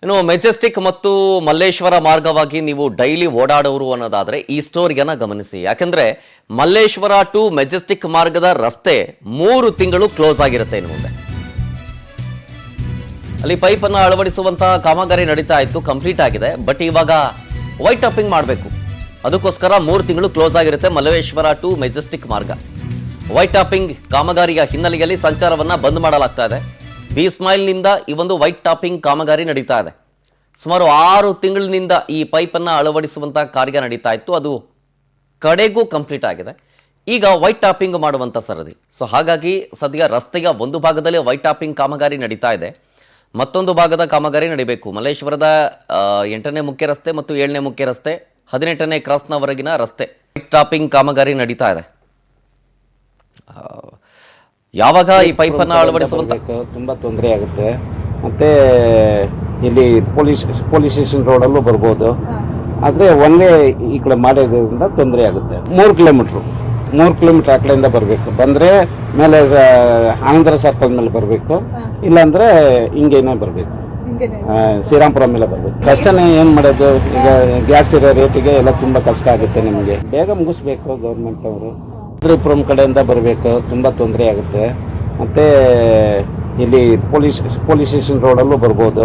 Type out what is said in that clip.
ಇನ್ನು ಮೆಜೆಸ್ಟಿಕ್ ಮತ್ತು ಮಲ್ಲೇಶ್ವರ ಮಾರ್ಗವಾಗಿ ನೀವು ಡೈಲಿ ಓಡಾಡೋರು ಅನ್ನೋದಾದ್ರೆ ಈ ಸ್ಟೋರಿಯನ್ನ ಗಮನಿಸಿ. ಯಾಕಂದ್ರೆ ಮಲ್ಲೇಶ್ವರ ಟು ಮೆಜೆಸ್ಟಿಕ್ ಮಾರ್ಗದ ರಸ್ತೆ 3 ತಿಂಗಳು ಕ್ಲೋಸ್ ಆಗಿರುತ್ತೆ. ಇನ್ನು ಮುಂದೆ ಅಲ್ಲಿ ಪೈಪ್ ಅನ್ನು ಅಳವಡಿಸುವಂತಹ ಕಾಮಗಾರಿ ನಡೀತಾ ಇತ್ತು, ಕಂಪ್ಲೀಟ್ ಆಗಿದೆ. ಬಟ್ ಇವಾಗ ವೈಟ್ ಟಾಪಿಂಗ್ ಮಾಡಬೇಕು, ಅದಕ್ಕೋಸ್ಕರ 3 ತಿಂಗಳು ಕ್ಲೋಸ್ ಆಗಿರುತ್ತೆ ಮಲ್ಲೇಶ್ವರ ಟು ಮೆಜೆಸ್ಟಿಕ್ ಮಾರ್ಗ. ವೈಟ್ ಟಾಪಿಂಗ್ ಕಾಮಗಾರಿಯ ಹಿನ್ನೆಲೆಯಲ್ಲಿ ಸಂಚಾರವನ್ನ ಬಂದ್ ಮಾಡಲಾಗ್ತಾ ಇದೆ. ಬಿ ಸ್ಮೈಲ್ನಿಂದ ಈ ಒಂದು ವೈಟ್ ಟಾಪಿಂಗ್ ಕಾಮಗಾರಿ ನಡೀತಾ ಇದೆ. ಸುಮಾರು 6 ತಿಂಗಳಿನಿಂದ ಈ ಪೈಪನ್ನು ಅಳವಡಿಸುವಂತಹ ಕಾರ್ಯ ನಡೀತಾ ಇತ್ತು, ಅದು ಕಡೆಗೂ ಕಂಪ್ಲೀಟ್ ಆಗಿದೆ. ಈಗ ವೈಟ್ ಟಾಪಿಂಗ್ ಮಾಡುವಂಥ ಸರದಿ. ಸೊ ಹಾಗಾಗಿ ಸದ್ಯ ರಸ್ತೆಯ ಒಂದು ಭಾಗದಲ್ಲಿ ವೈಟ್ ಟಾಪಿಂಗ್ ಕಾಮಗಾರಿ ನಡೀತಾ ಇದೆ, ಮತ್ತೊಂದು ಭಾಗದ ಕಾಮಗಾರಿ ನಡೀಬೇಕು. ಮಲ್ಲೇಶ್ವರದ 8ನೇ ಮುಖ್ಯ ರಸ್ತೆ ಮತ್ತು 7ನೇ ಮುಖ್ಯ ರಸ್ತೆ, 18ನೇ ಕ್ರಾಸ್ನವರೆಗಿನ ರಸ್ತೆ ವೈಟ್ ಟಾಪಿಂಗ್ ಕಾಮಗಾರಿ ನಡೀತಾ ಇದೆ. ಯಾವಾಗ ಈ ಪೈಪನ್ನು ಅಳವಡಿಸುವಂತ ತುಂಬಾ ತೊಂದರೆ ಆಗುತ್ತೆ. ಮತ್ತೆ ಇಲ್ಲಿ ಪೊಲೀಸ್ ಸ್ಟೇಷನ್ ರೋಡಲ್ಲೂ ಬರ್ಬೋದು, ಆದ್ರೆ ಒಂದೇ ಈ ಕಡೆ ಮಾಡೋದ್ರಿಂದ ತೊಂದರೆ ಆಗುತ್ತೆ. 3 ಕಿಲೋಮೀಟರ್ ಆ ಕಡೆಯಿಂದ ಬರಬೇಕು. ಬಂದ್ರೆ ಮೇಲೆ ಆನಂದರ ಸರ್ಕಲ್ ಮೇಲೆ ಬರಬೇಕು, ಇಲ್ಲಾಂದ್ರೆ ಹಿಂಗೇನೆ ಬರಬೇಕು, ಶ್ರೀರಾಮ್ಪುರ ಮೇಲೆ ಬರಬೇಕು. ಕಷ್ಟನೇ ಏನ್ ಮಾಡೋದು, ಈಗ ಗ್ಯಾಸ್ ಇರೋ ರೇಟಿಗೆ ಎಲ್ಲ ತುಂಬಾ ಕಷ್ಟ ಆಗುತ್ತೆ. ನಿಮಗೆ ಬೇಗ ಮುಗಿಸ್ಬೇಕು ಗೌರ್ಮೆಂಟ್ ಅವರು. ಶ್ರೀರಾಮ್ಪುರಂ ಕಡೆಯಿಂದ ಬರಬೇಕು, ತುಂಬಾ ತೊಂದರೆ ಆಗುತ್ತೆ. ಮತ್ತೆ ಇಲ್ಲಿ ಪೊಲೀಸ್ ಸ್ಟೇಷನ್ ರೋಡಲ್ಲೂ ಬರ್ಬೋದು.